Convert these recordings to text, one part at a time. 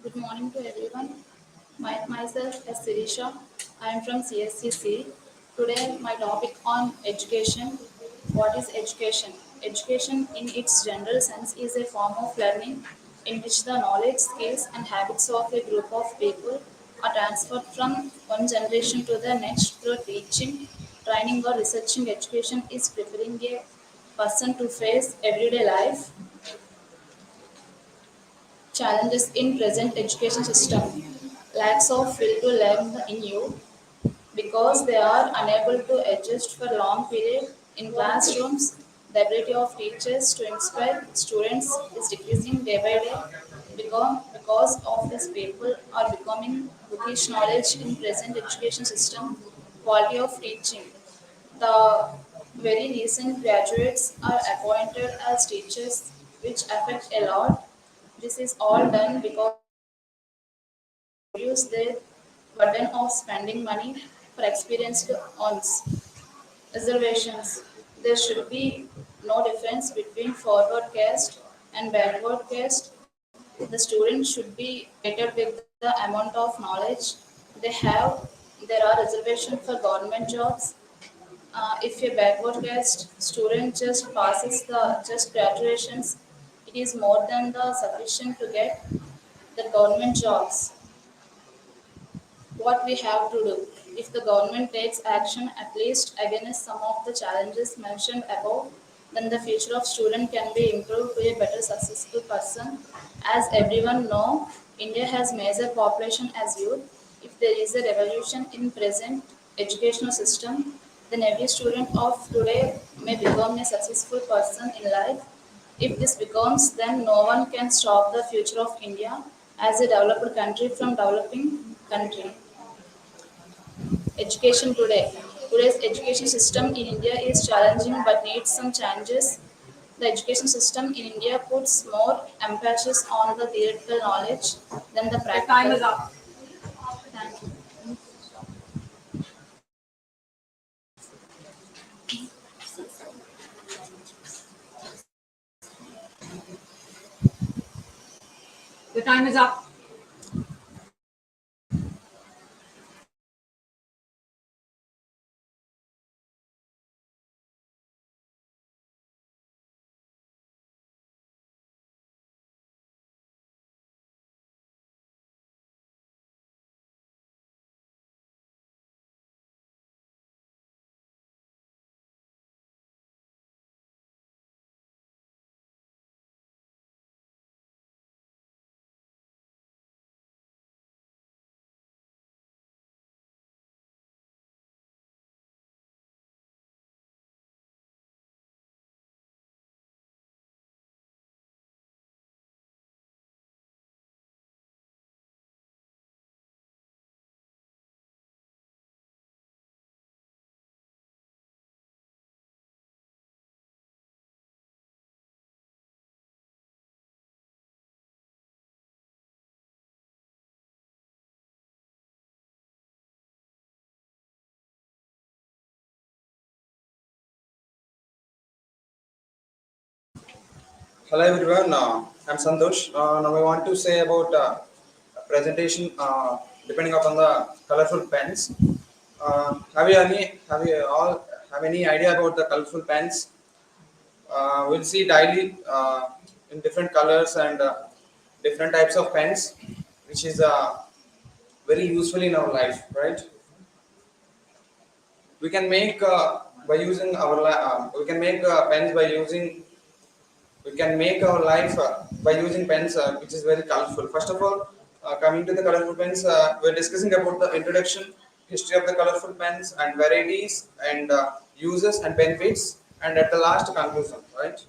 Good morning to everyone. Myself is Sirisha. I am from CSE-C. Today, my topic on education. What is education? Education, in its general sense, is a form of learning in which the knowledge, skills, and habits of a group of people are transferred from one generation to the next through teaching, training, or researching. Education is preparing a person to face everyday life challenges in present education system. Lacks of will to learn in youth because they are unable to adjust for long period in classrooms. The ability of teachers to inspire students is decreasing day by day because of these people are becoming bookish knowledge in present education system. Quality of teaching. The very recent graduates are appointed as teachers, which affect a lot. This is all done because reduce their burden of spending money for experienced ons. Reservations. There should be no difference between forward caste and backward caste. The student should be rated with the amount of knowledge they have. There are reservations for government jobs. If a backward caste student just passes the just graduations, it is more than the sufficient to get the government jobs. What we have to do. If the government takes action at least against some of the challenges mentioned above, then the future of student can be improved to a better successful person. As everyone know, India has major population as youth. If there is a revolution in present educational system, then every student of today may become a successful person in life. If this becomes, then no one can stop the future of India as a developed country from developing country. Education today. Today's education system in India is challenging but needs some changes. The education system in India puts more emphasis on the theoretical knowledge than the practical. Time is up. Thank you. The time is up. Hello everyone, I'm Santosh. Now I want to say about presentation depending upon the colorful pens. Have you all have any idea about the colorful pens? We'll see daily in different colors and different types of pens, which is very useful in our life, right? We can make by using we can make pens by using we can make our life by using pens which is very colorful. First of all, coming to the colorful pens, we're discussing about the introduction, history of the colorful pens and varieties and uses and benefits, and at the last conclusion, right?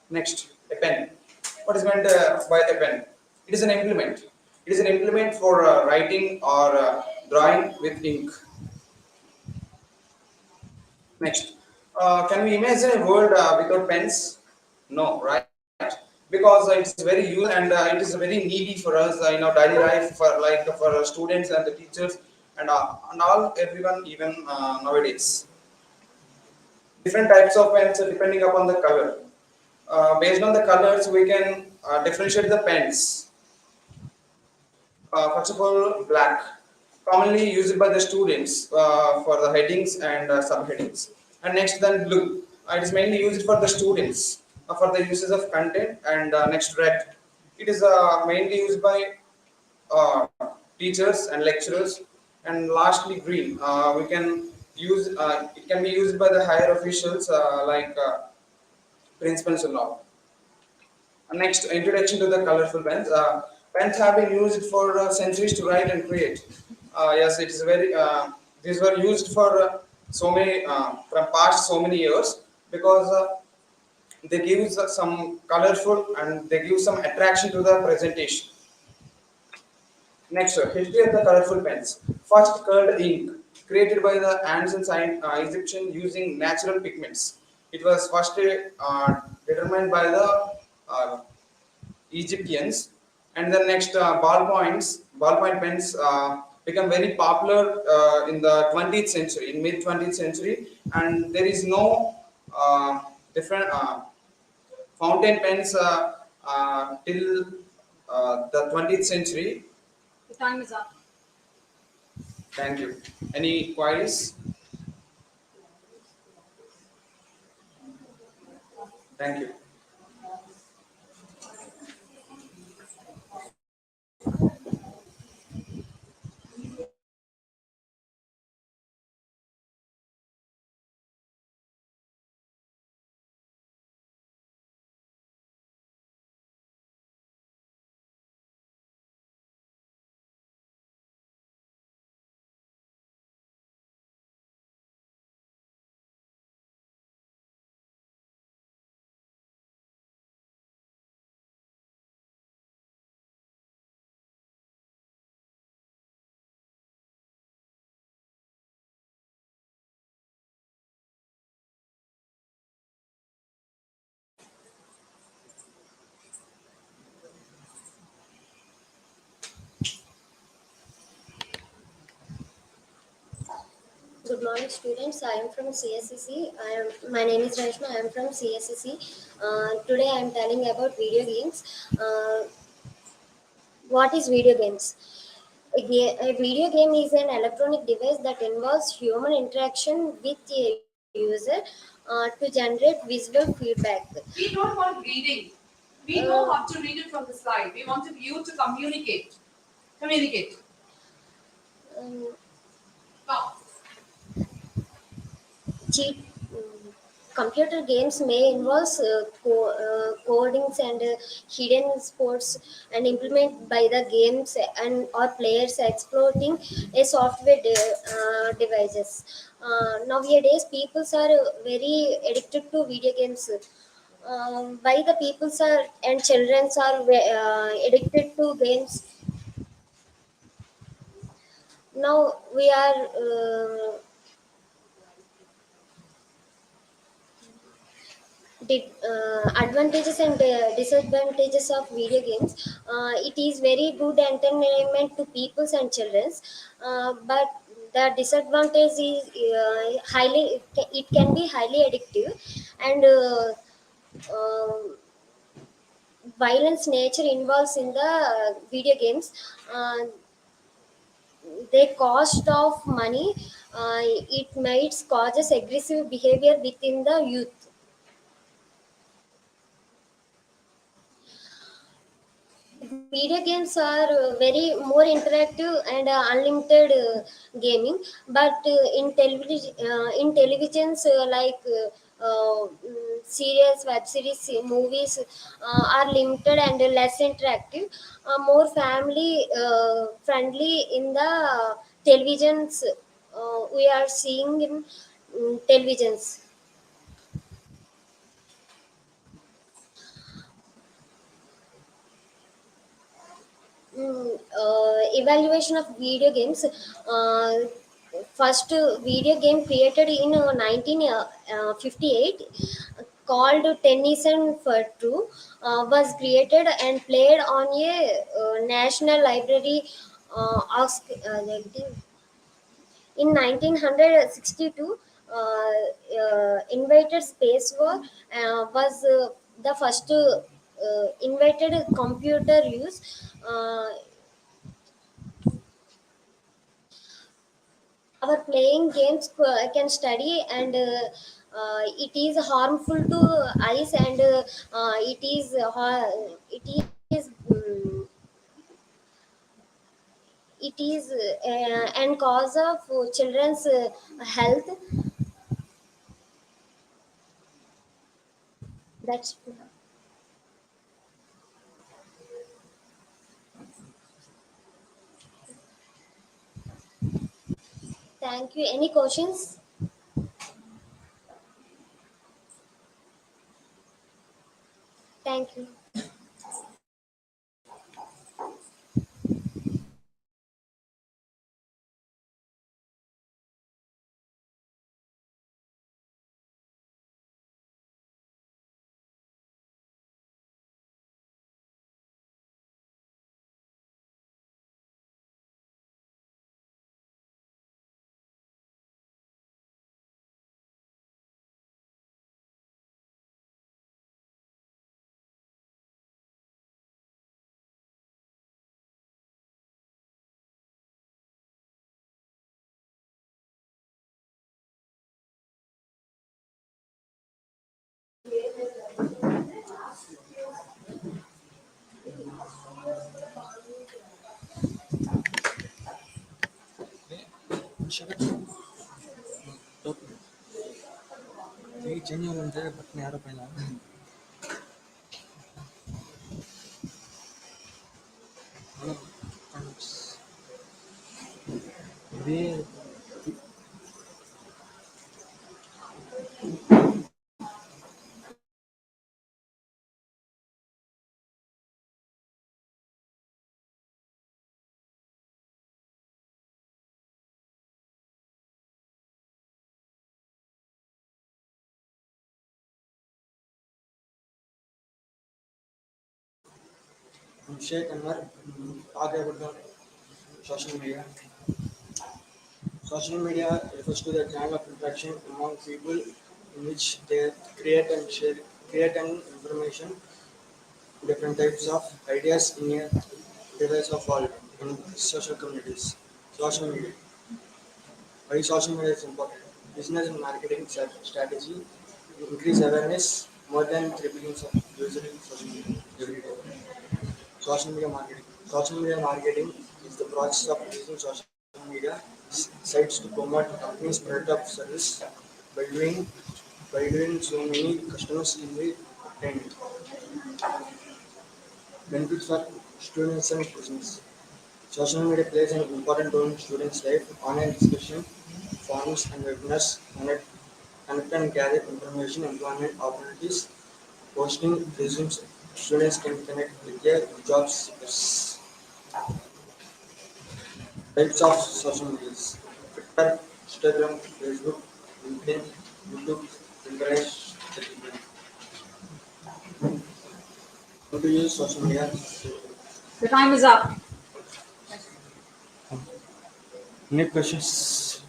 Next, a pen. What is meant by a pen? It is an implement. It is an implement for writing or drawing with ink. Next, can we imagine a world without pens? No, right? Because it's very useful and it is very needy for us in our daily life, for like for students and the teachers and all everyone even nowadays. Different types of pens depending upon the color. Based on the colors, we can differentiate the pens. First of all, black, commonly used by the students for the headings and subheadings. And next, then blue. It is mainly used for the students for the uses of content. And next, red. It is mainly used by uh, teachers and lecturers. And lastly, green. We can use it can be used by the higher officials like principals and all. Next, introduction to the colorful pens. Pens have been used for centuries to write and create. Yes, it is very. These were used for so many from past so many years because they give some colorful and they give some attraction to the presentation. Next, history of the colorful pens. First colored ink, created by the ancient Egyptian using natural pigments. It was first determined by the Egyptians, and the next ballpoint pens become very popular in the 20th century, in mid 20th century, and there is no different fountain pens till the 20th century. The time is up. Thank you. Any queries? Thank you. Good morning, students. I am from CSE-C. My name is Rashma. I am from CSE-C. Today, I am telling about video games. Uh, what is video games? A video game is an electronic device that involves human interaction with a user to generate visual feedback. We don't want reading. We Uh, know how to read it from the slide. We want you to communicate. Communicate. um, Talk. cheat Computer games may involve codings and hidden sports and implement by the games and or players exploiting a devices. Nowadays people are very addicted to video games. Why the peoples are and children are addicted to games? Now we are advantages and disadvantages of video games. It is very good entertainment to peoples and childrens, but the disadvantage is it can be highly addictive and violence nature involves in the video games. uh, they cost of money. It might causes aggressive behavior within the youth. Video games are very more interactive and unlimited gaming, but in televisions like serials, web series, movies are limited and less interactive, more family friendly in the televisions we are seeing in televisions. Evaluation of video games. First video game created in 1958 called Tennis and for True was created and played on a national library. In 1962, invited space war was the first invited computer use. our playing games can study, and it is harmful to eyes, and it is and cause of children's health. That's thank you. Any questions? Thank you. ಈ change ಅಂತ ಬಟ್ನ ಯಾರೋ ಪೈಲ ಇದೇ Sheikh Anwar talk about the social media. Social media refers to the channel of interaction among people in which they create and share create and information, different types of ideas in a device of all in social communities. Social media. Why social media is important? Business and marketing strategy increase awareness more than 3 billion of users in social media every day. Social media marketing. Social media marketing is the process of using social media sites to promote companies' product or service by doing so many customers can be obtained. Benefits for students and business. Social media plays an important role in students' life. Online discussion, forums, and webinars connect and gather information, employment opportunities, posting resumes. Students can connect with their job seekers. Types of social medias: Twitter, Instagram, Facebook, LinkedIn, YouTube, Pinterest, etc. How to use social media? The time is up. Any questions?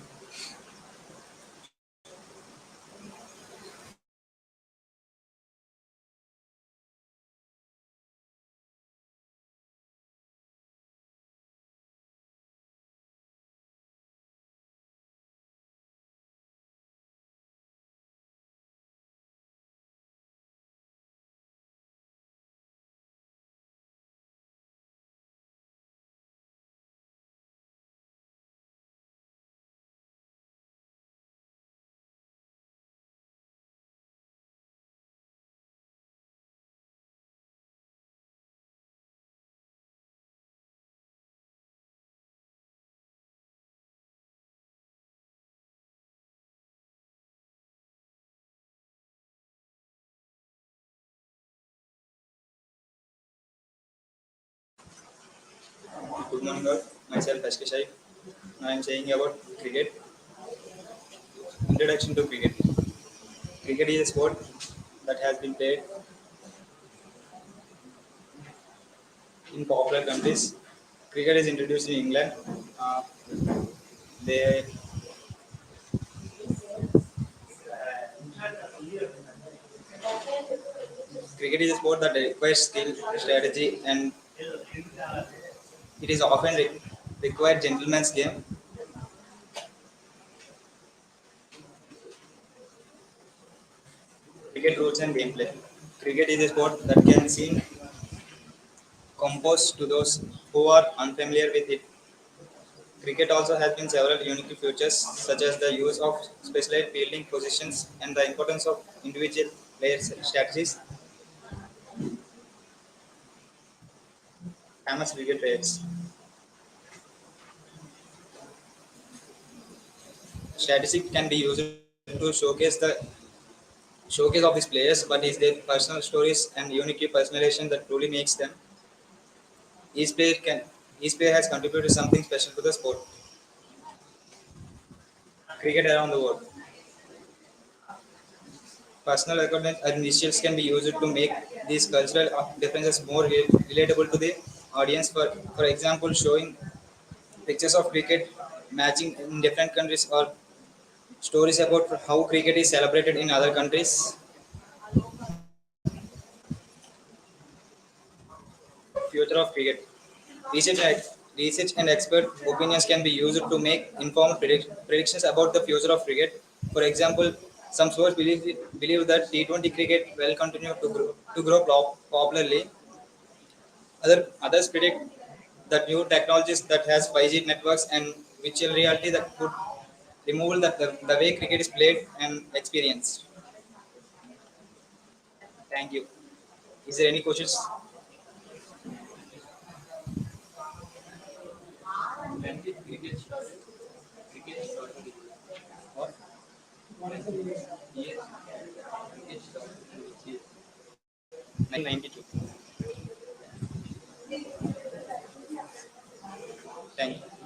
Good morning, all. Myself, Ashkashai. I am saying about cricket. Introduction to cricket. Cricket is a sport that has been played in popular countries. Cricket is introduced in England. Uh, they Cricket is a sport that requires skill, strategy, and it is often required gentleman's game. and gameplay. Cricket is a sport that can seem complex to those who are unfamiliar with it. Cricket also has been several unique features, such as the use of specialized fielding positions and the importance of individual players' strategies. Famous cricket players. Statistics can be used to showcase of these players, but it's their personal stories and unique personalization that truly makes them. Each player can each player has contributed something special to the sport. Cricket around the world. Personal recognition and initials can be used to make these cultural differences more relatable to the audience. For example, showing pictures of cricket matching in different countries or stories about how cricket is celebrated in other countries. Future of cricket. Research and expert opinions can be used to make informed predictions about the future of cricket. For example, some sources believe that T20 cricket will continue to grow popularly. Others predict that new technologies that has 5G networks and virtual reality that could remove the way cricket is played and experienced. Thank you. Is there any questions? Or 1992. Thank you.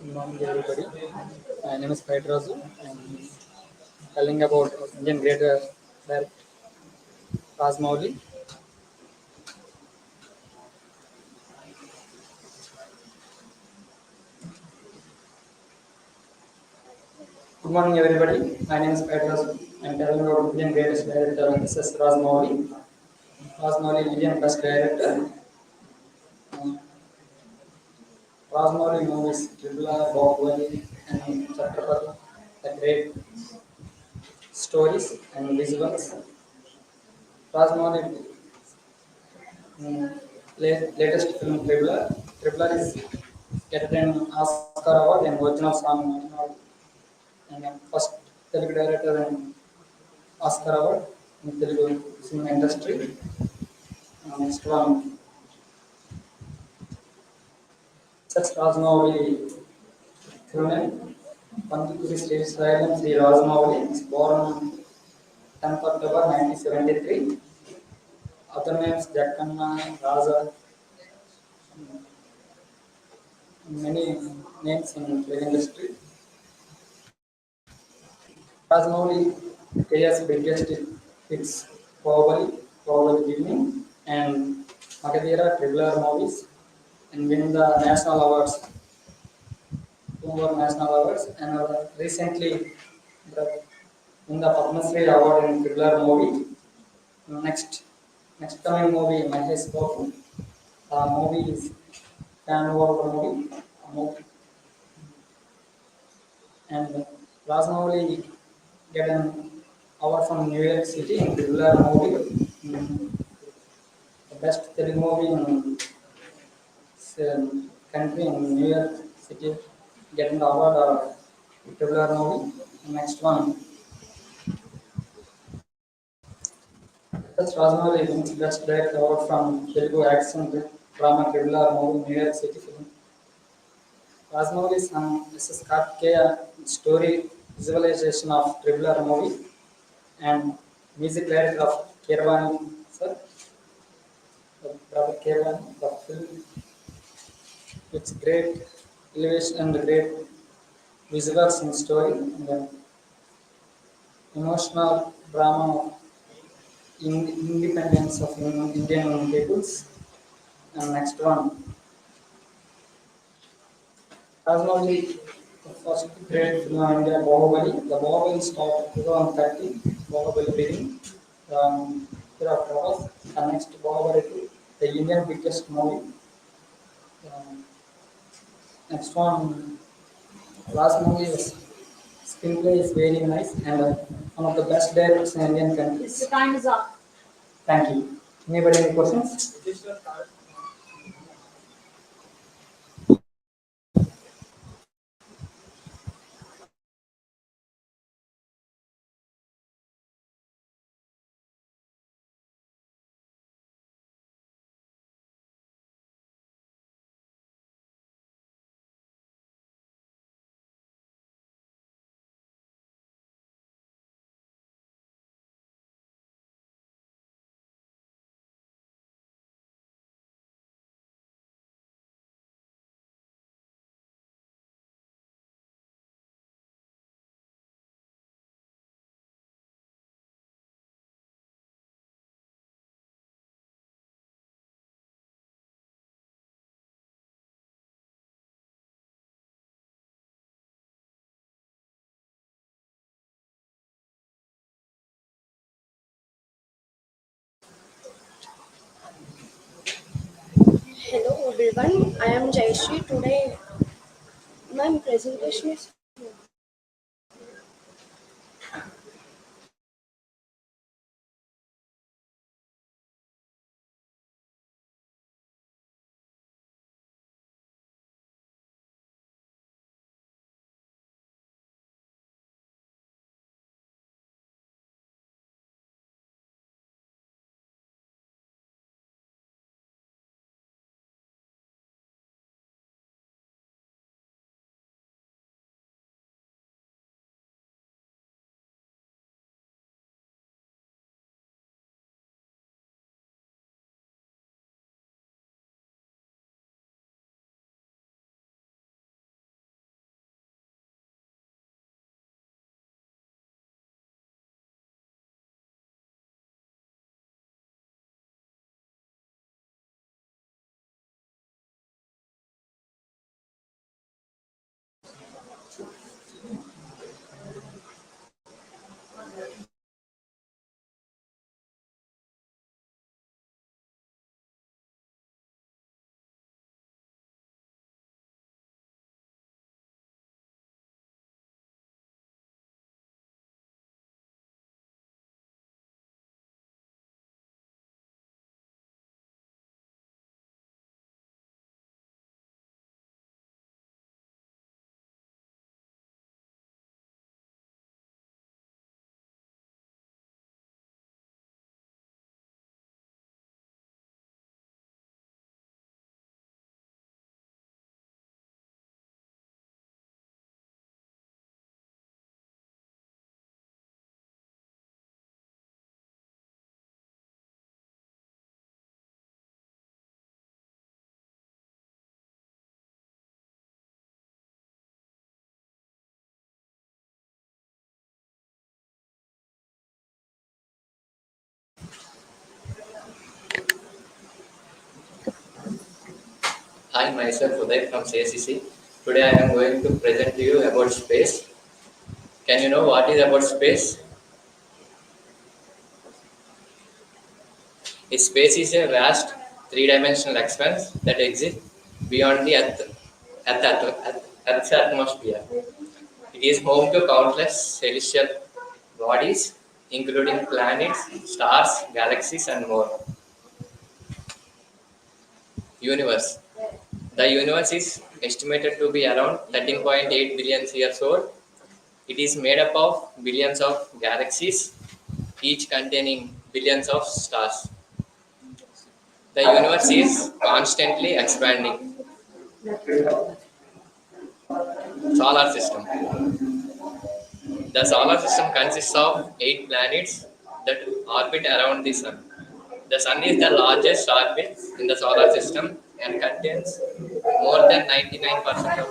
Good morning, everybody. My name is Razu. I'm telling about Indian great director Rajmouli. Good morning, everybody. My name is Razu. I'm telling about Indian greatest director S.S. Rajmouli. Rajmouli, Indian best director. Um, Rajmouli movies Tribula, Bahubali, and Chhatrapati, the great stories and visuals. Rajmouli mm, latest film Tribula. Tribula is get an Oscar Award and original song and first Telugu director and Oscar Award in Telugu cinema industry. Next one, such Rajmouli Thrunen, Pandituri State Silent Sri Rajmouli is born on 10th October 1973. Other names Jakkanna, Raja, many names in film industry. Rajmouli career's biggest hits Bahubali Beginning, and Magadira Tribula movies, and win the national awards, two more national awards, and recently the, win the Padma Shri Award in Tribula movie. Next, next coming movie, Mahesh Babu. The movie is fan over movie, and Rajmouli get an award from New York City in Tribula movie. The best Telugu movie in country in New York City getting the award of Tribula movie. Next one, that's Rajmouli wins best director award from Telugu action drama Tribula movie New York City film. Rajmouli's Mrs. Kartikeya story visualization of Tribula movie and music director of Kirvani, sir, Brother Kirvani, the film, it's great elevation and great visuals and story, and emotional drama of independence of Indian peoples. And next one, Rajmouli, the first great film in India, Bahubali. The Bahubali started 2013, Bahubali beginning. There are Prabhas. The next Bahubali 2, the Indian biggest movie. Um, Next one, last movie is screenplay is very nice and one of the best directors in Indian countries. The time is up. Thank you. Anybody any questions? Hello everyone, I am Jayashree. Today my presentation is Hi, myself Uday from CSE-C. Today I am going to present to you about space. Can you know what is about space? Space is a vast three-dimensional expanse that exists beyond the Earth's atmosphere. It is home to countless celestial bodies, including planets, stars, galaxies, and more. Universe. The universe is estimated to be around 13.8 billion years old. It is made up of billions of galaxies, each containing billions of stars. The universe is constantly expanding. Solar system. The solar system consists of 8 planets that orbit around the sun. The sun is the largest orbit in the solar system and contains more than 99%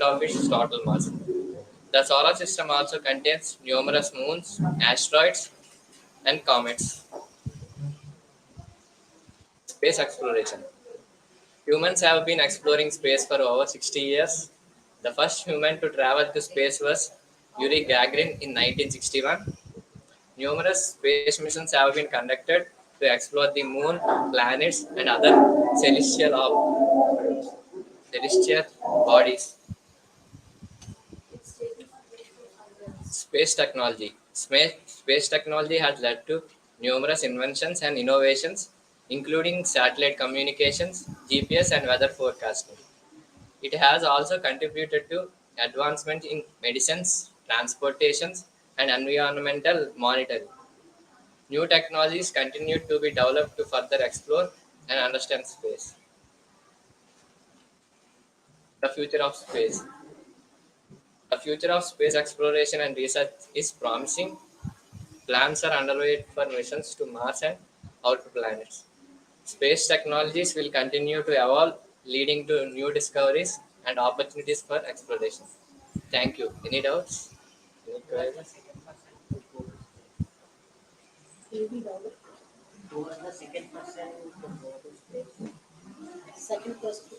of its total mass. The solar system also contains numerous moons, asteroids, and comets. Space exploration. Humans have been exploring space for over 60 years. The first human to travel to space was Yuri Gagarin in 1961. Numerous space missions have been conducted to explore the moon, planets, and other celestial bodies. Space technology. Space technology has led to numerous inventions and innovations, including satellite communications, GPS, and weather forecasting. It has also contributed to advancement in medicines, transportations, and environmental monitoring. New technologies continue to be developed to further explore and understand space. The future of space. The future of space exploration and research is promising. Plans are underway for missions to Mars and outer planets. Space technologies will continue to evolve, leading to new discoveries and opportunities for exploration. Thank you. Any doubts? Any queries?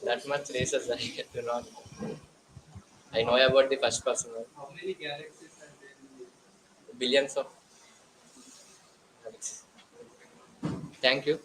That much races I do not. I know about the first person. How many galaxies are there in the Billions of galaxies. Thank you.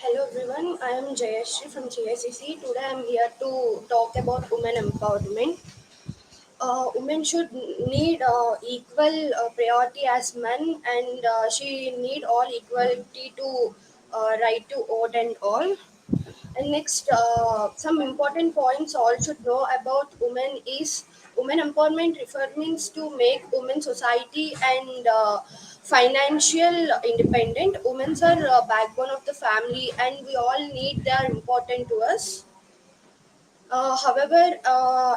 Hello everyone, I am Jayashree from CSE-C. Today I am here to talk about women empowerment. Women should need equal priority as men, and she need all equality to right to vote and all. And next, some important points all should know about women is women empowerment refers to make women society and financial independent. Women are backbone of the family, and we all need they are important to us. However,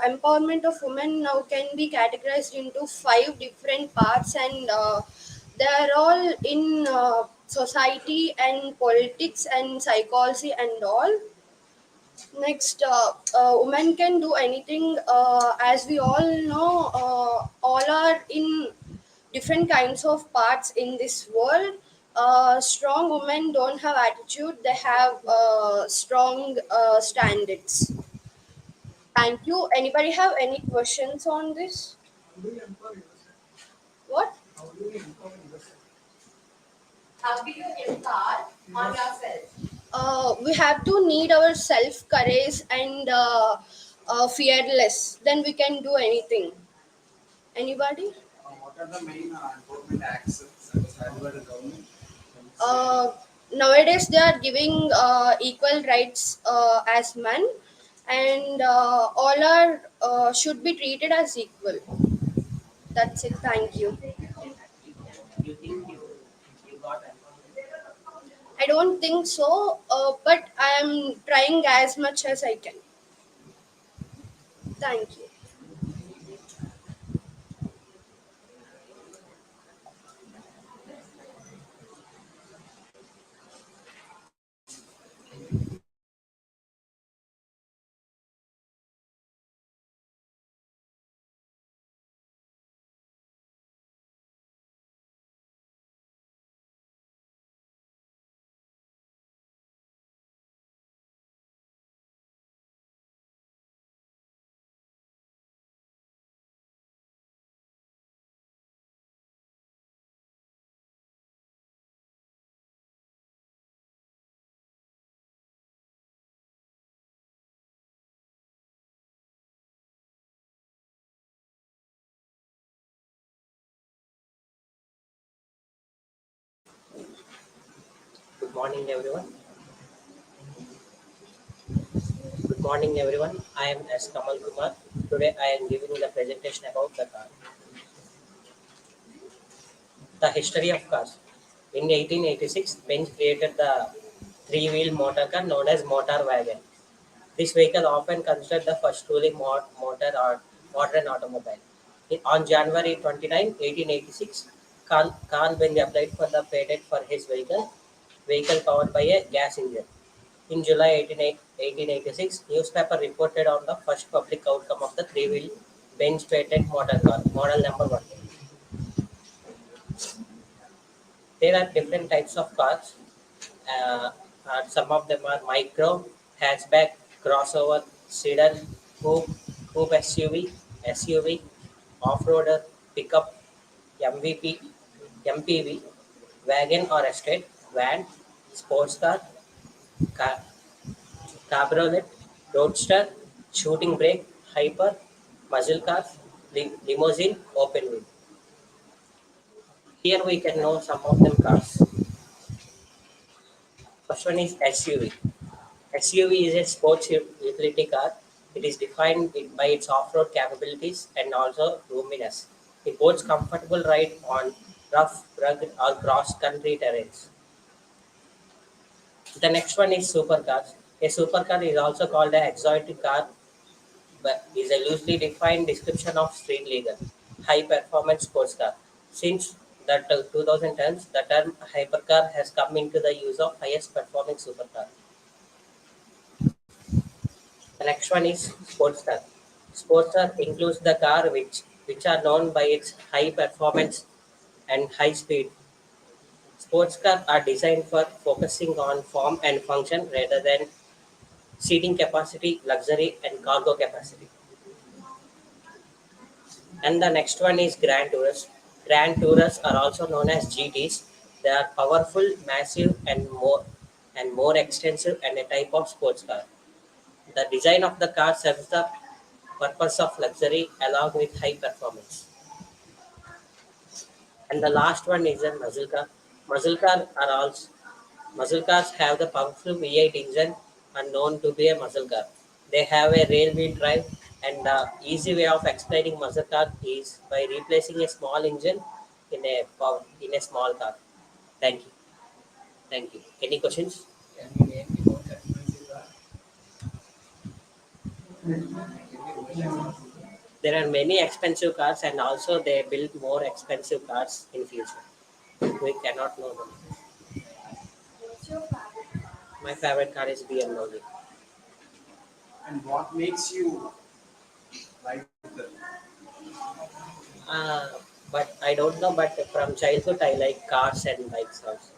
empowerment of women now can be categorized into five different parts, and they are all in society and politics and psychology and all. Next, women can do anything. As we all know, all are in different kinds of parts in this world. Strong women don't have attitude; they have strong standards. Thank you. Anybody have any questions on this? What? How do you empower on yourself? We have to need our self courage and fearless. Then we can do anything. Anybody? What are the main enforcement acts that is carried by the government? Uh, Nowadays they are giving equal rights as men, and all are should be treated as equal. That's it. Thank you. You think you got it? I don't think so, but I am trying as much as I can. Thank you. Good morning, everyone. Good morning, everyone. I am S. Kamal Kumar. Today, I am giving the presentation about the car. The history of cars. In 1886, Benz created the three-wheel motor car known as motor wagon. This vehicle often considered the first truly motor or modern automobile. On January 29, 1886, Carl Benz applied for the patent for his vehicle powered by a gas engine. In July 1886, newspaper reported on the first public outcome of the three-wheel Benz patent motor car, model number 1. There are different types of cars. Uh, some of them are micro, hatchback, crossover, sedan, coupe SUV, off-roader, pickup, MVP, MPV, wagon or estate, van, sports car, car cabriolet, roadster, shooting brake, hyper, muscle car, limousine, open wheel. Here we can know some of them cars. First one is SUV. SUV is a sports utility car. It is defined by its off-road capabilities and also roominess. It boasts comfortable ride on rough, rugged, or cross-country terrains. The next one is supercars. A supercar is also called an exotic car, but is a loosely defined description of street legal high-performance sports car. Since the 2010s, the term hypercar has come into the use of highest performing supercar. The next one is sports car. Sports car includes the car which are known by its high performance and high speed. Sports cars are designed for focusing on form and function rather than seating capacity, luxury, and cargo capacity. And the next one is Grand Tourers. Grand Tourers are also known as GTs. They are powerful, massive, and more extensive and a type of sports car. The design of the car serves the purpose of luxury along with high performance. And the last one is a muscle car. Muscle car are also Muscle cars have the powerful V8 engine and known to be a muscle car. They have a rail wheel drive, and the easy way of explaining muscle car is by replacing a small engine in a small car. Thank you. Thank you. Any questions? Can you name the most expensive car? There are many expensive cars, and also they build more expensive cars in future. We cannot know them. What's your favorite? My favorite car is BMW. And what makes you like the Uh, but I don't know. But from childhood, I like cars and bikes also.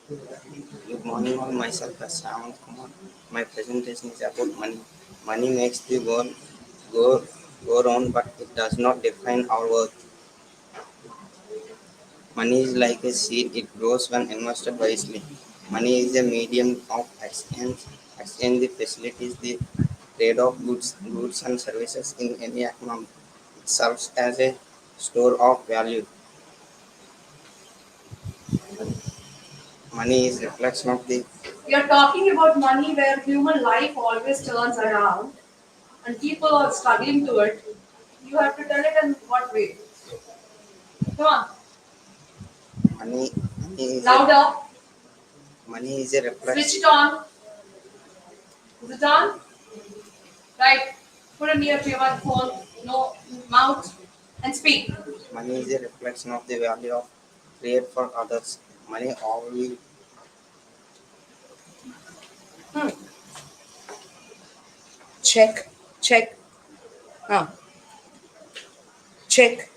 Good morning, all. Myself as Sam Kumar. My presentation is about money. Money makes the world go go round, but it does not define our worth. Money is like a seed; it grows when invested wisely. Money is a medium of exchange. Exchange the facilities, the trade of goods and services in any economy. It serves as a store of value. Money is reflection of the We are talking about money where human life always turns around and people are struggling to it. You have to tell it in what way? Come on, money. louder. Money is a Switch reflection. it on. Is it on? Right. Put it near to your phone, no mouth, and speak. Money is a reflection of the value of create for others. Money always Hmm. Check, check. Ah, check.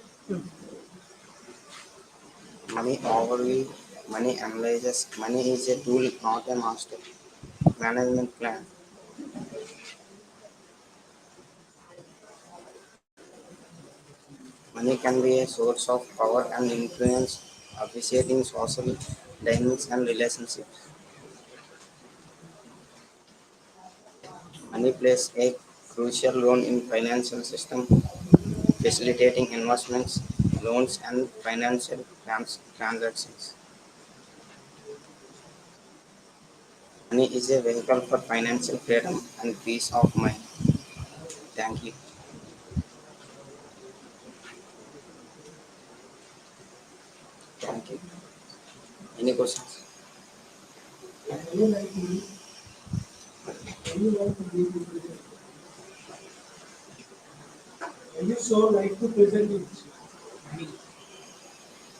money always money analyzes. Money is a tool, not a master. Management plan. Money can be a source of power and influence, appreciating social dynamics and relationships. Money plays a crucial role in financial system, facilitating investments, loans, and financial transactions. Money is a vehicle for financial freedom and peace of mind. Thank you. Thank you. Any questions?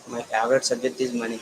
My favorite subject is money.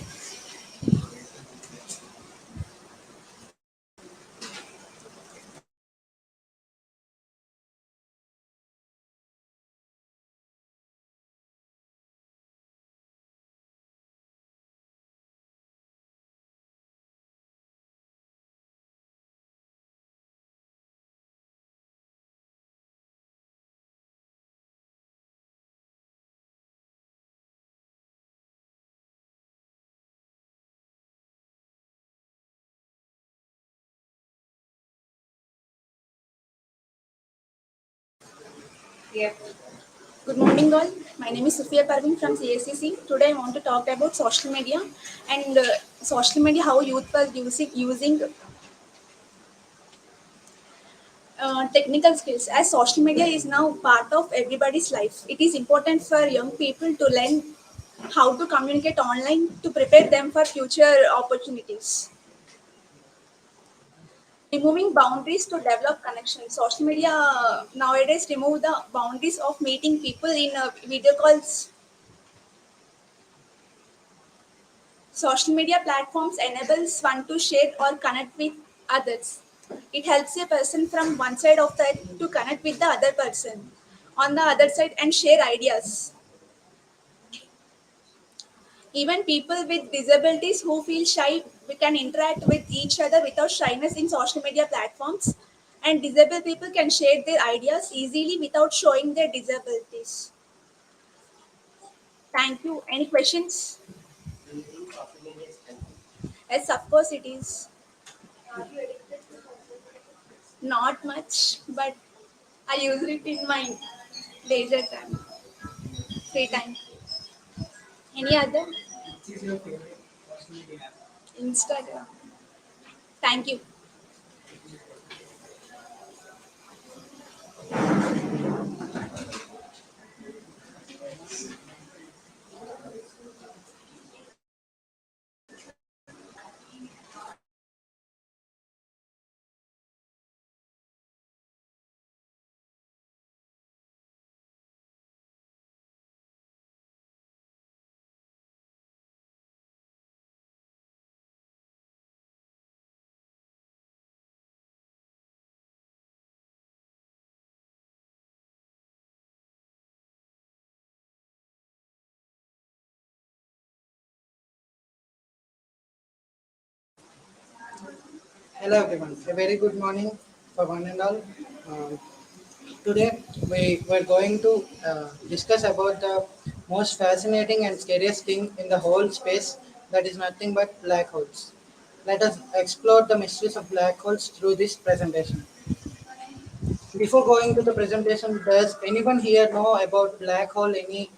Yep. Good morning, all. My name is Sophia Parvin from CSE-C. Today, I want to talk about social media and social media, how youth was using technical skills. As social media is now part of everybody's life, it is important for young people to learn how to communicate online to prepare them for future opportunities. Removing boundaries to develop connections. Social media nowadays remove the boundaries of meeting people in video calls. Social media platforms enables one to share or connect with others. It helps a person from one side of the earth to connect with the other person on the other side and share ideas. Even people with disabilities who feel shy, we can interact with each other without shyness in social media platforms. And disabled people can share their ideas easily without showing their disabilities. Thank you. Any questions? Yes, of course it is. Not much, but I use it in my leisure time, free time. Any other? Instagram. Thank you. Hello everyone, a very good morning for one and all. Um, Today we were going to discuss about the most fascinating and scariest thing in the whole space, that is nothing but black holes. Let us explore the mysteries of black holes through this presentation. Before going to the presentation, does anyone here know about black hole? Any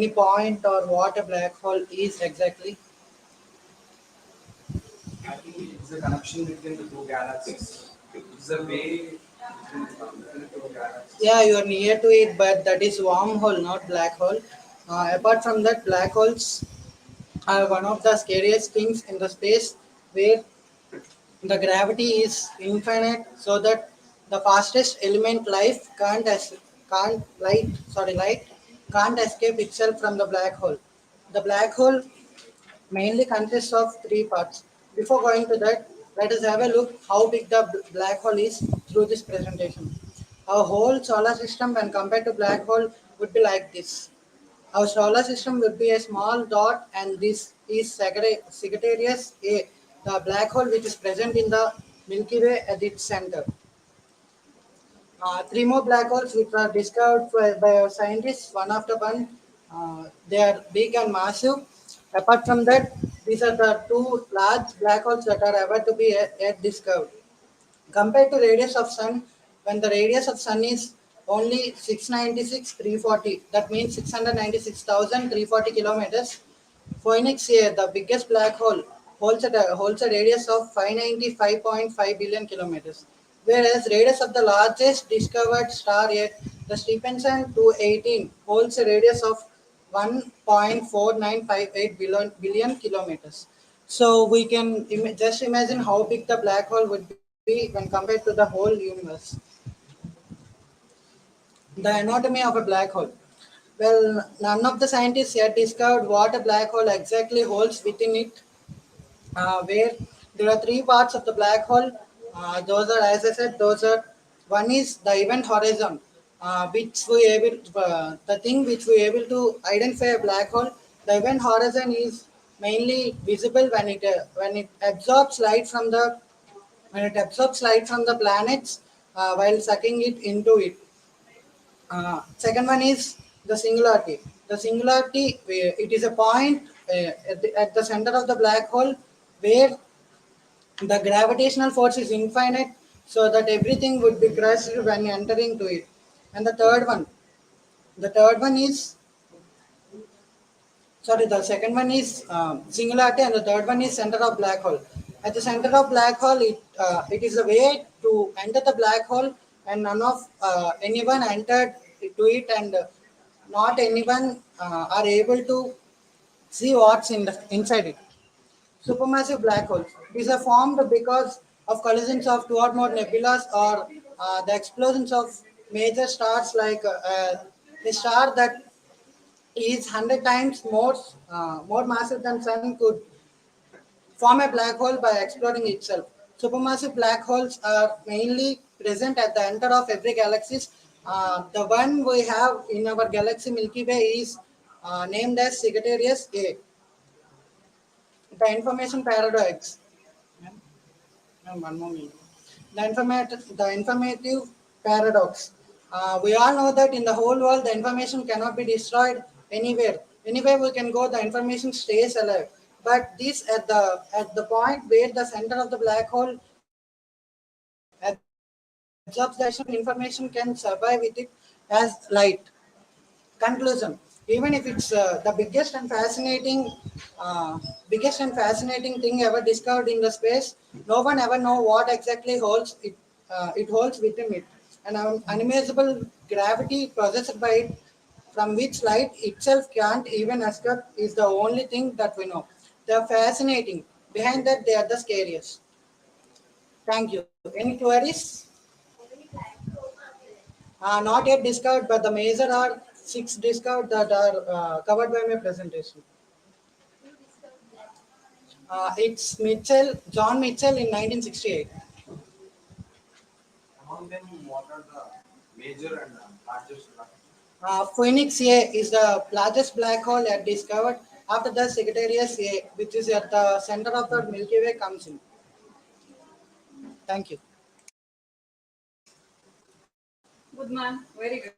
point or what a black hole is exactly? I think it's a connection between the two galaxies. It's a way between the two galaxies. Yeah, you are near to it, but that is wormhole, not black hole. Apart from that, black holes are one of the scariest things in the space, where the gravity is infinite, so that the fastest element light can't escape itself from the black hole. The black hole mainly consists of three parts. Before going to that, let us have a look how big the black hole is through this presentation. Our whole solar system, when compared to black hole, would be like this. Our solar system would be a small dot, and this is Sagittarius A, the black hole which is present in the Milky Way at its center. Three more black holes which are discovered by our scientists one after one. They are big and massive. Apart from that, these are the two large black holes that are ever to be yet discovered. Compared to radius of sun, when the radius of sun is only 696,340, that means 696,340 kilometers. Phoenix A, the biggest black hole, holds a radius of 595.5 billion kilometers, whereas radius of the largest discovered star yet, the Stephenson 218, holds a radius of 1.4958 billion kilometers. So we can just imagine how big the black hole would be when compared to the whole universe. The anatomy of a black hole. Well, none of the scientists yet discovered what a black hole exactly holds within it, where there are three parts of the black hole. Those are, as I said, those are, one is the event horizon, the thing which we able to identify a black hole. The event horizon is mainly visible when it absorbs light from the planets while sucking it into it. Second one is the singularity. The singularity, it is a point at the center of the black hole, where the gravitational force is infinite, so that everything would be crushed when entering to it. And the third one is sorry, the second one is singularity, and the third one is center of black hole. At the center of black hole, it is a way to enter the black hole, and none of anyone entered to it, and not anyone are able to see what's inside it. Supermassive black holes. These are formed because of collisions of two or more nebulas, or the explosions of major stars, like a star that is 100 times more massive than sun could form a black hole by exploding itself. Supermassive black holes are mainly present at the center of every galaxy. The one we have in our galaxy Milky Way is named as Sagittarius A. The information paradox. One more minute. The informative paradox. We all know that in the whole world, the information cannot be destroyed anywhere. Anywhere we can go, the information stays alive. But this at the point where the center of the black hole absorbs the information can survive with it as light. Conclusion: even if it's the biggest and fascinating thing ever discovered in the space, no one ever know what exactly it holds within it. An unimaginable gravity possessed by it, from which light itself can't even escape, is the only thing that we know. They're fascinating. Behind that, they are the scariest. Thank you. Any queries? Not yet discovered, but the major are six discovered that are covered by my presentation. It's John Mitchell in 1968. Among them, what are the major and largest? Phoenix A is the largest black hole yet discovered. After the Sagittarius A, which is at the center of the Milky Way, comes in. Thank you. Good man, very good.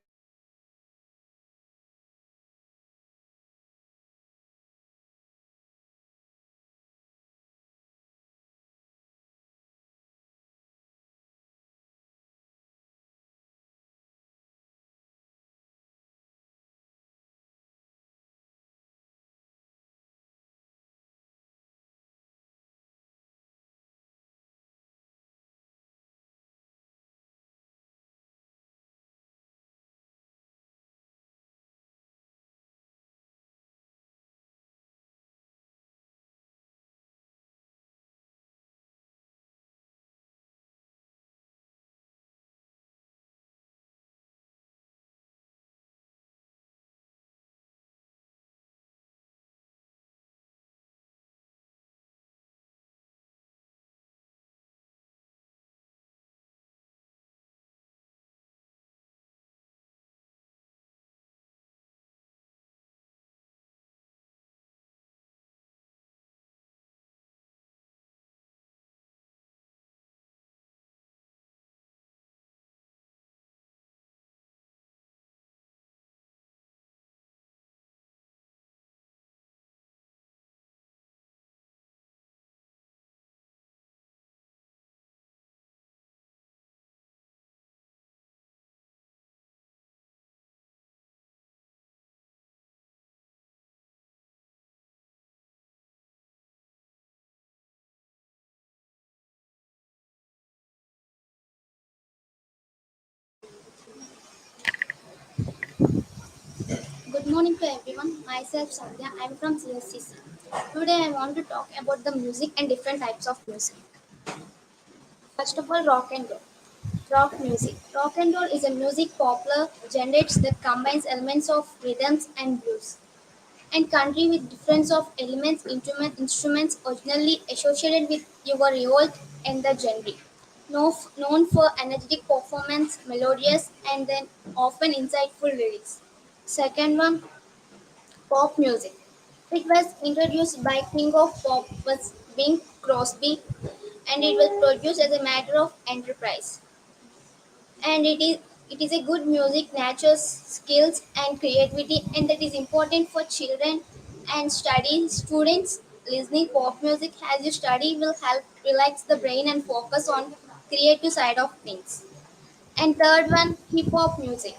Good morning to everyone. Myself Sandhya. I'm from CSCC. Today I want to talk about the music and different types of music. First of all, rock and roll. Rock music. Rock and roll is a music popular genres that combines elements of rhythms and blues and country with difference of elements, instruments originally associated with your revolt and the genre. Known for energetic performance, melodious and then often insightful lyrics. Second one, pop music. It was introduced by King of Pop was Bing Crosby and it was produced as a matter of enterprise. And it is a good music nurtures skills and creativity and that is important for children and study students. Listening pop music as you study will help relax the brain and focus on creative side of things. And third one, hip hop music.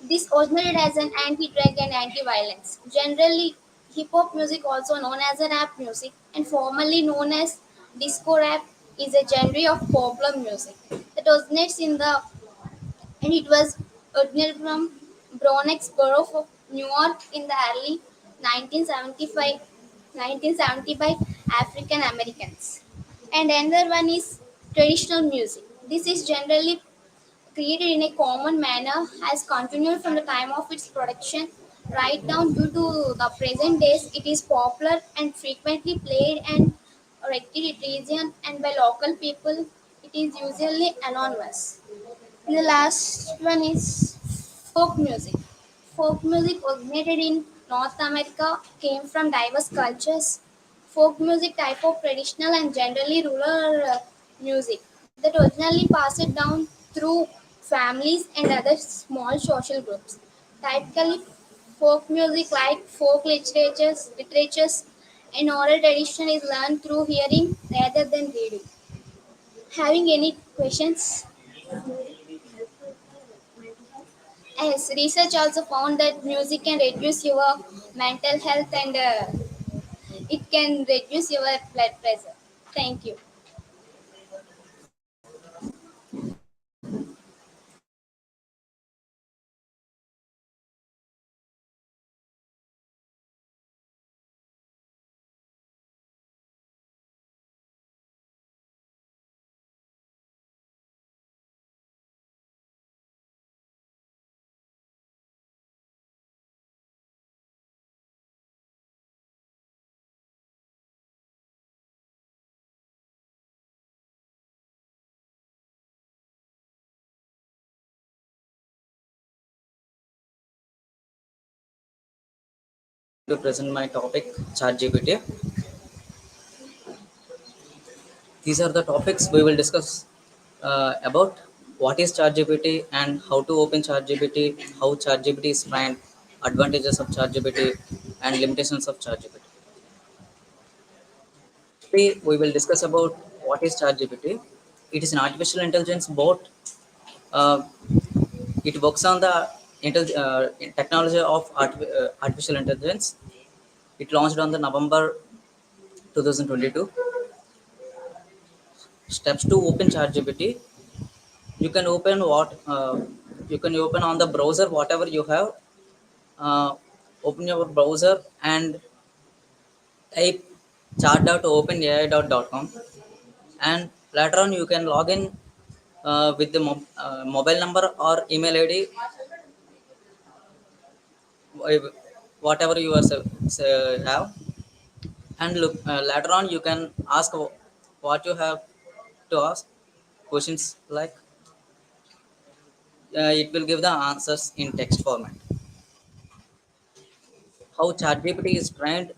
This originated as an anti-drug and anti-violence. Generally, hip-hop music, also known as a rap music and formerly known as disco rap, is a genre of popular music that originates in the and it was originated from Bronx borough of New York in the early 1975, 1970 by African Americans. And another one is traditional music. This is generally created in a common manner has continued from the time of its production right down due to the present days. It is popular and frequently played and recorded region and by local people. It is usually anonymous. The last one is folk music. Folk music originated in North America, came from diverse cultures. Folk music type of traditional and generally rural music that originally passed down through families and other small social groups. Typically, folk music like literatures and oral tradition is learned through hearing rather than reading. Having any questions? Yes, research also found that music can reduce your mental health and it can reduce your blood pressure. Thank you. To present my topic, ChatGPT. These are the topics we will discuss about what is ChatGPT and how to open ChatGPT, how ChatGPT is trained, advantages of ChatGPT, and limitations of ChatGPT. Today, we will discuss about what is ChatGPT. It is an artificial intelligence bot. Uh, it works on the technology of artificial intelligence. It launched on the November 2022. Steps to open ChatGPT. You can open you can open on the browser whatever you have. Open your browser and type chat.openai.com, and later on you can log in with the mobile number or email id, whatever you are have, and look, later on you can ask what you have to ask questions, like it will give the answers in text format. How ChatGPT is trained.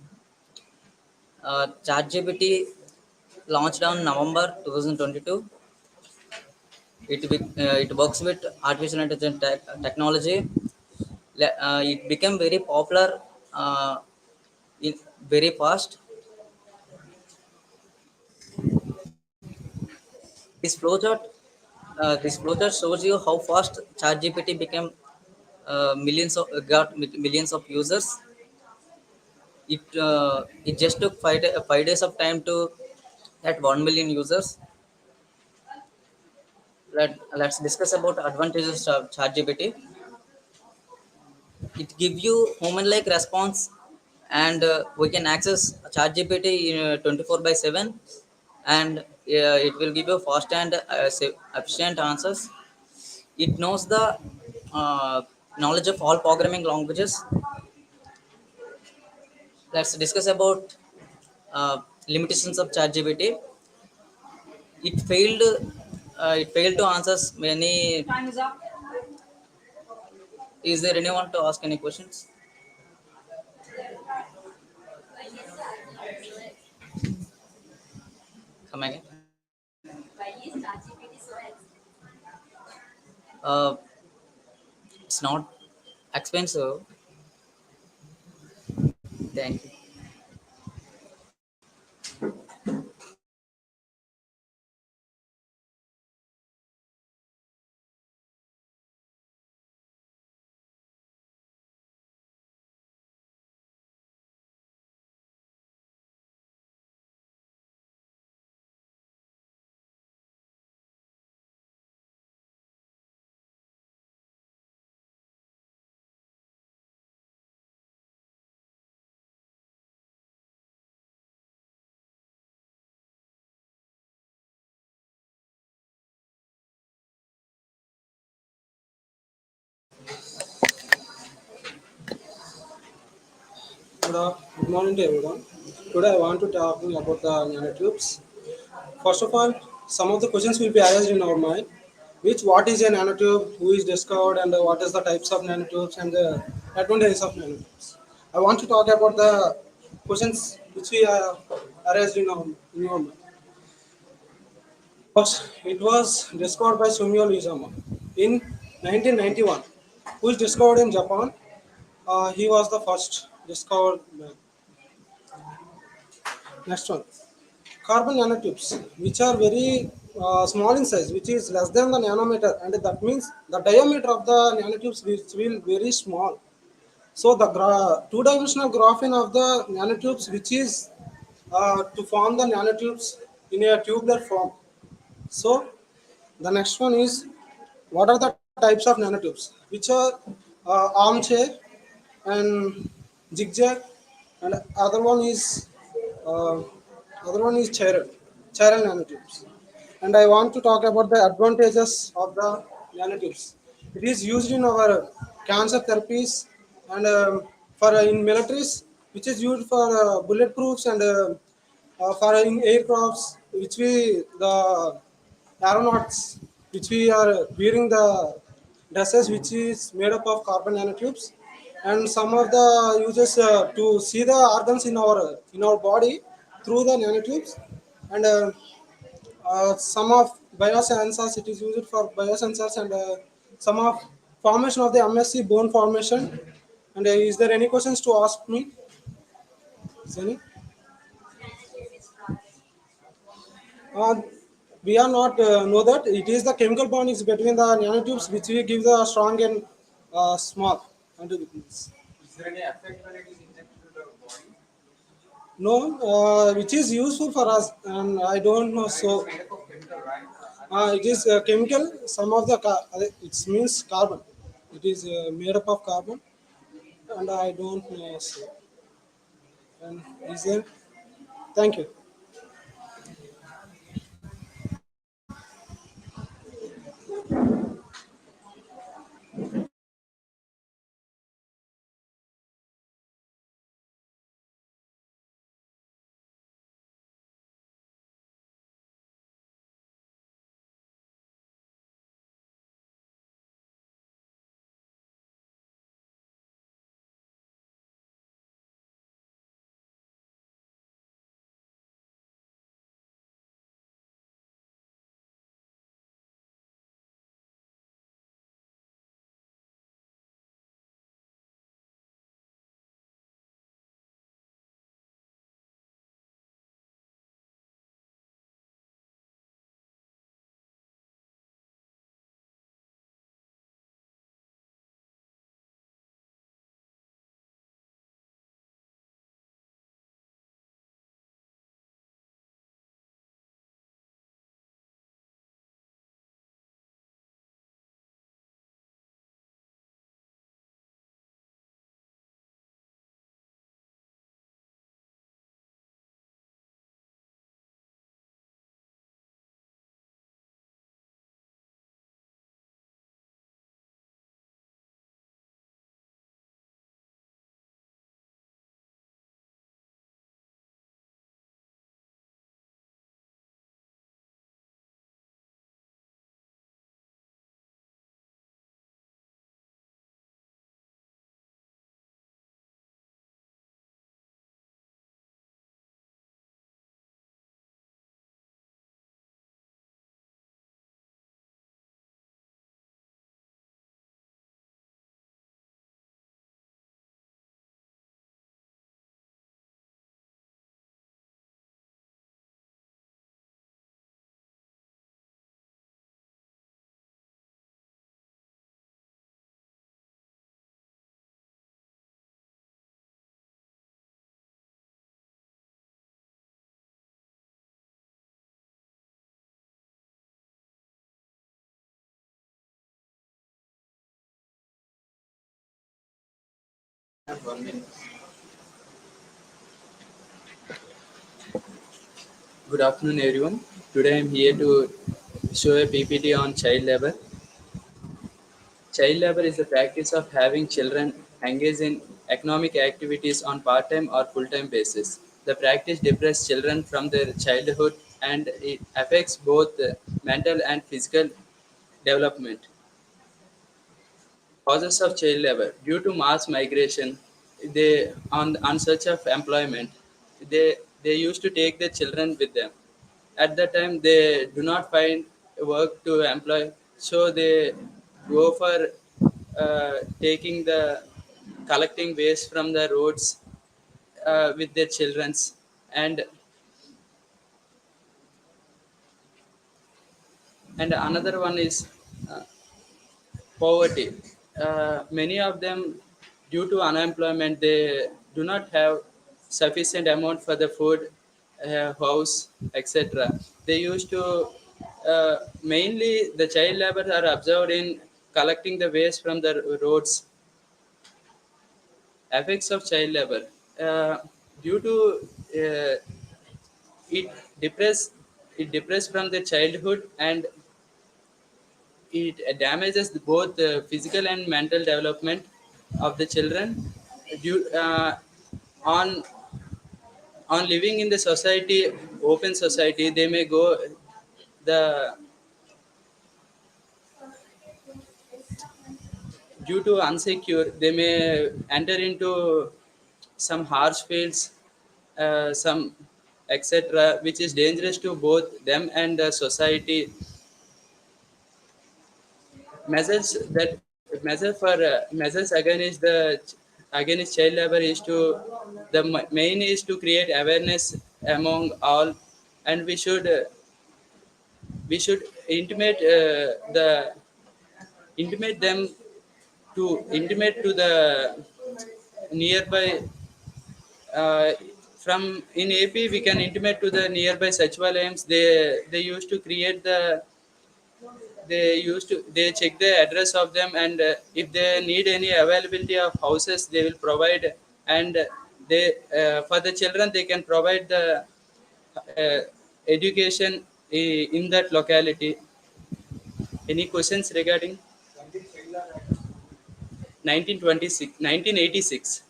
ChatGPT launched on November 2022. It works with artificial intelligence technology. It became very popular uh, in very fast. This flowchart, this flowchart shows you how fast ChatGPT became millions of users. It just took 5 days of time to at 1 million users. Let's discuss about advantages of ChatGPT. It gives you human-like response, and we can access ChatGPT in 24 by 7, and it will give you fast and efficient answers. It knows the knowledge of all programming languages. Let's discuss about limitations of ChatGPT. It failed. It failed to answer many. Time is up. Is there anyone to ask any questions? Come again. Uh, it's not expensive. Thank you. Good morning to everyone. Today I want to talk about the nanotubes. First of all, some of the questions will be arised in our mind. What is a nanotube, who is discovered, and what is the types of nanotubes and the advantages of nanotubes. I want to talk about the questions which we arised in our mind. First, it was discovered by Sumio Izama in 1991, who is discovered in Japan. He was the first discovered man. Next one, carbon nanotubes, which are very small in size, which is less than the nanometer, and that means the diameter of the nanotubes will very small. So the two-dimensional graphene of the nanotubes, which is to form the nanotubes in a tubular form. So the next one is, what are the types of nanotubes, which are armchair and zigzag, and uh, other one is chiral nanotubes. And I want to talk about the advantages of the nanotubes. It is used in our cancer therapies and for in militaries, which is used for bulletproofs and for in aircrafts, which we the aeronauts, which we are wearing the dresses which is made up of carbon nanotubes, and some of the uses to see the organs in our body through the nanotubes, and Some of biosensors, it is used for biosensors, and some of formation of the MSc bone formation. And is there any questions to ask me? Is any? Uh, we are not know that it is the chemical bond is between the nanotubes which we give the strong and small. Is there any effect when it is injected to the body? No, which is useful for us, and I don't know. So, it is chemical. Some of the it means carbon. It is made up of carbon, and I don't know. So, and is there? Thank you. Good afternoon, everyone. Today I am here to show a PPT on child labor. Child labor is the practice of having children engage in economic activities on part-time or full-time basis. The practice deprives children from their childhood and it affects both mental and physical development. Causes of child labor due to mass migration, they on search of employment, they used to take their children with them. At that time, they do not find work to employ, so they go for taking the collecting waste from the roads with their childrens and another one is uh, poverty. Many of them, due to unemployment, they do not have sufficient amount for the food, house, etc. They used to mainly the child labor are observed in collecting the waste from the roads. Effects of child labor uh, due to it depress it depress from the childhood and it damages both the physical and mental development of the children due on on living in the society, open society. They may go the due to unsecure, they may enter into some harsh fields, some etc., which is dangerous to both them and the society. Measures that measures against child labor is to main is to create awareness among all, and we should intimate them to intimate to the nearby from in AP we can intimate to the nearby Sachivalayams. They used to create they check the address of them, and if they need any availability of houses they will provide, and they for the children they can provide the uh, education in that locality. Any questions regarding 1986?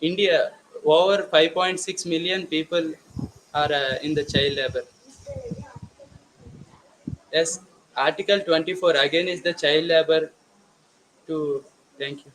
India, over 5.6 million people are in the child labor. Yes, Article 24 again is the child labor to. Thank you.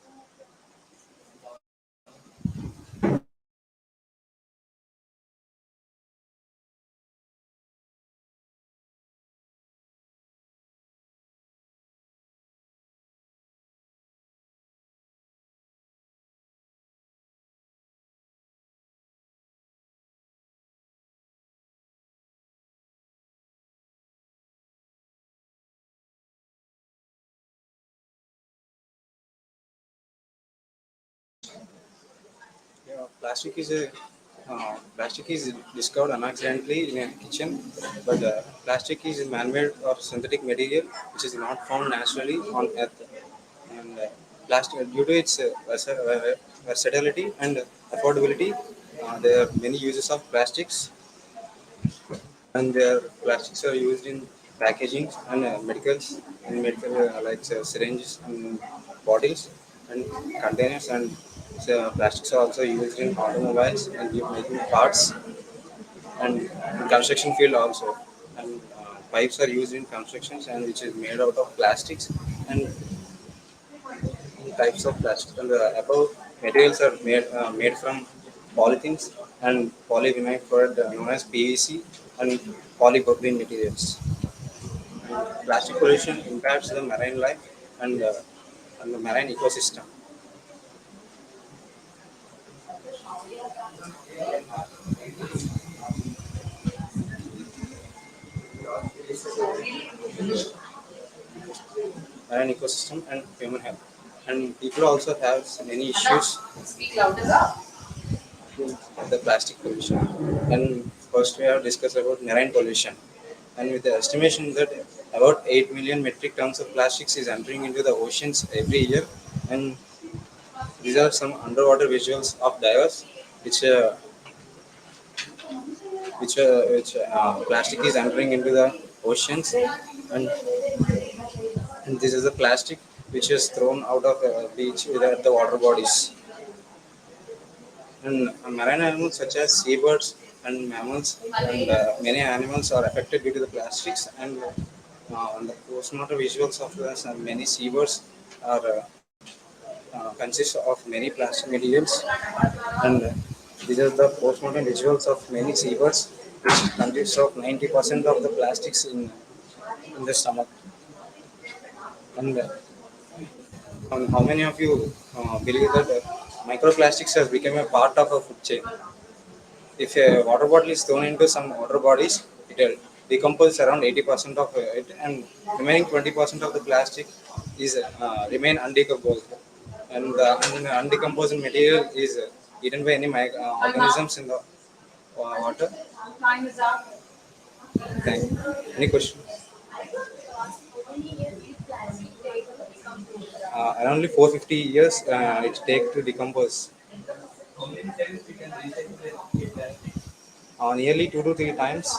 Yeah, plastic is discovered unaccidentally in a kitchen, but plastic is a man-made or synthetic material which is not found naturally on Earth. And plastic, due to its versatility and affordability, there are many uses of plastics, and their plastics are used in packaging and medicals and medical like syringes and bottles and containers, and plastics are also used in automobiles and making parts, and in construction field also, and pipes are used in constructions and which is made out of plastics and types of plastic, and the above materials are made from polythenes and polyvinyl chloride known as PVC and polypropylene materials. And plastic pollution impacts the marine life and the marine ecosystem. Marine ecosystem and human health. And people also have many issues with the plastic pollution. And first we have discussed about marine pollution. And with the estimation that about 8 million metric tons of plastics is entering into the oceans every year, and these are some underwater visuals of divers which plastic is entering into the oceans, and this is the plastic which is thrown out of the beach with the water bodies. And marine animals such as seabirds and mammals and many animals are affected due to the plastics. And the postmortem visuals of many seabirds are consist of many plastic materials, and these are the postmortem visuals of many seabirds, which consists of 90% of the plastics in the stomach. And how many of you believe that microplastics has become a part of a food chain? If a water bottle is thrown into some water bodies, it will decompose around 80% of it, and remaining 20% of the plastic is remain undecomposed. And the undecomposed material is eaten by any organisms in the water. Thank you. Any question? Around 450 years it take to decompose. Nearly 2 to 3 times.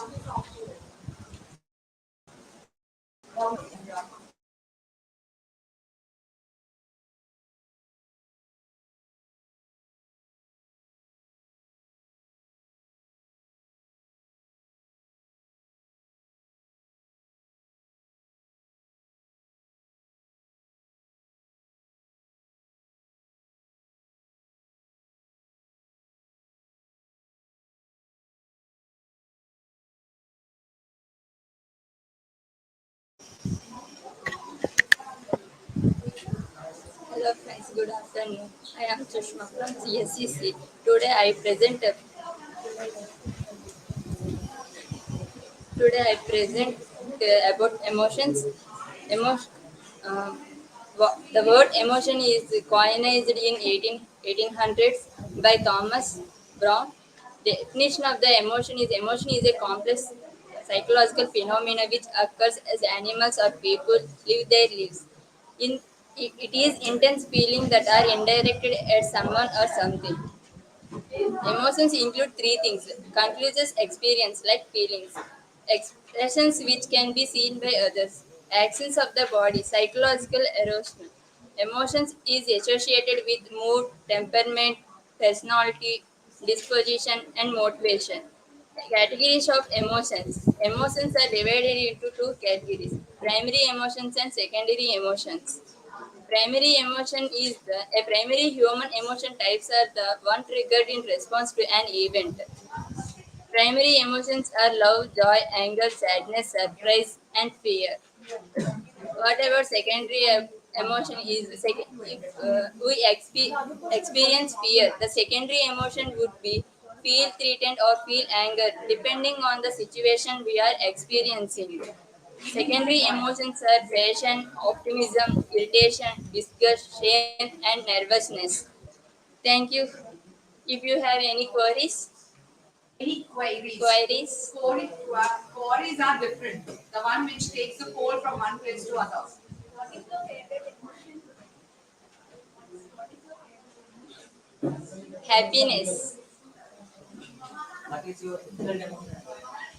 Hello friends, good afternoon. I am Sushma from CSE-C. Today I present about emotions. Emotion. Um, the word emotion is coined in 1800s by Thomas Brown. Definition of the emotion is a complex psychological phenomenon which occurs as animals or people live their lives. In it is intense feelings that are indirected at someone or something. Emotions include three things: conclusive experience, like feelings; expressions which can be seen by others; actions of the body, psychological erosion. Emotions is associated with mood, temperament, personality, disposition, and motivation. Categories of emotions. Emotions are divided into two categories: primary emotions and secondary emotions. Primary emotion is a primary human emotion types are the one triggered in response to an event. Primary emotions are love, joy, anger, sadness, surprise, and fear. Whatever secondary emotion is, if we experience fear, the secondary emotion would be feel threatened or feel anger, depending on the situation we are experiencing. Secondary emotions are passion, optimism, irritation, disgust, shame, and nervousness. Thank you. If you have any queries, Any queries? queries. Quarries are different. The one which takes the coal from one place to other. Happiness, What is your different emotion?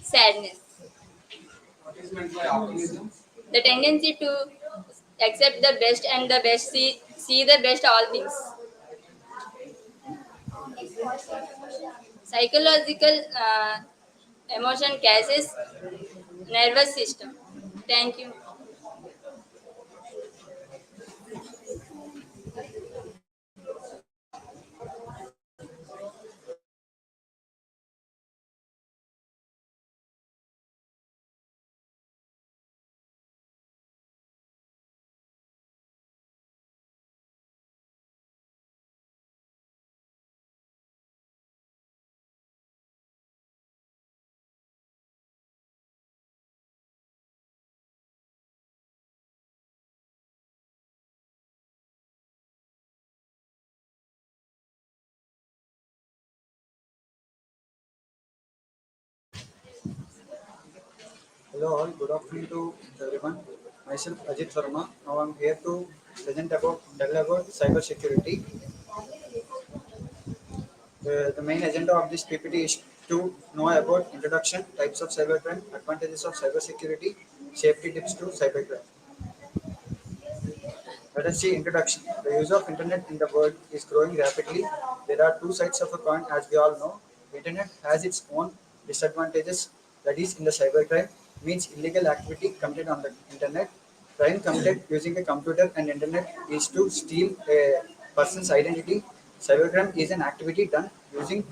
sadness, What is meant by optimism? the tendency to accept the best and the best, see the best all things. Psychological emotion cases, nervous system. Thank you. Hello all, good afternoon to everyone. Myself Ajit Verma. Now I'm here to tell about cyber security. The main agenda of this PPT is to know about introduction, types of cybercrime, advantages of cyber security, safety tips to cybercrime. Let us see introduction. The use of internet in the world is growing rapidly. There are two sides of a coin, as we all know. Internet has its own disadvantages. That is, in the cybercrime, means illegal activity committed on the internet. Crime committed using a computer and internet is to steal a person's identity. Cybercrime is an activity done using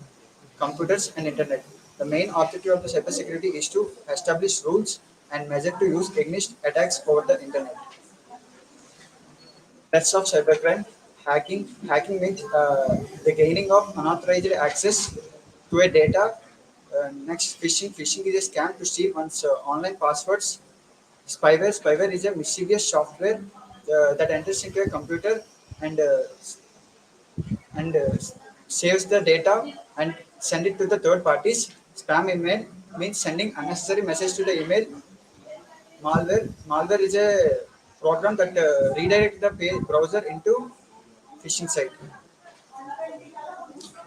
computers and internet. The main objective of the cybersecurity is to establish rules and measure to use against attacks over the internet. Types of cybercrime. Hacking means the gaining of unauthorized access to a data. Next, phishing. Phishing is a scam to steal one's online passwords. Spyware. Spyware is a mischievous software that enters into a computer and and saves the data and send it to the third parties. Spam email means sending unnecessary message to the email. Malware is a program that redirects the browser into phishing site.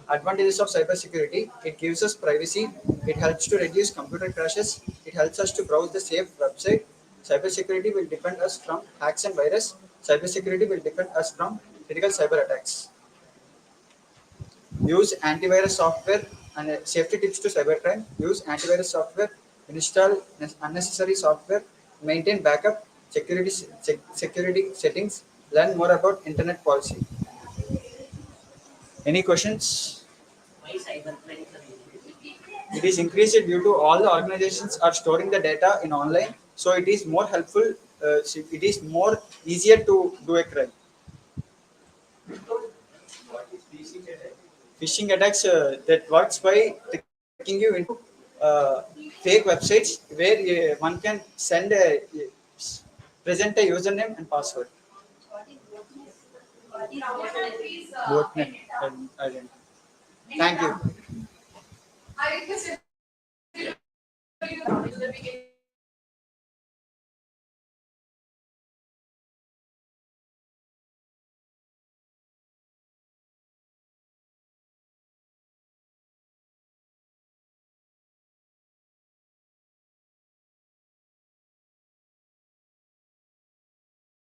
Advantages of cybersecurity: it gives us privacy, it helps to reduce computer crashes, it helps us to browse the safe website. Cybersecurity will defend us from hacks and virus. Cybersecurity will defend us from critical cyber attacks. Use antivirus software and safety tips to cybercrime. Use antivirus software, install unnecessary software, maintain backup, security settings, learn more about internet policy. Any questions? Why cybercrime? It is increased due to all the organizations are storing the data in online, so it is more helpful. It is more easier to do a crime. Phishing attacks that works by tricking you into fake websites where one can present a username and password. Botnet identity. Thank you.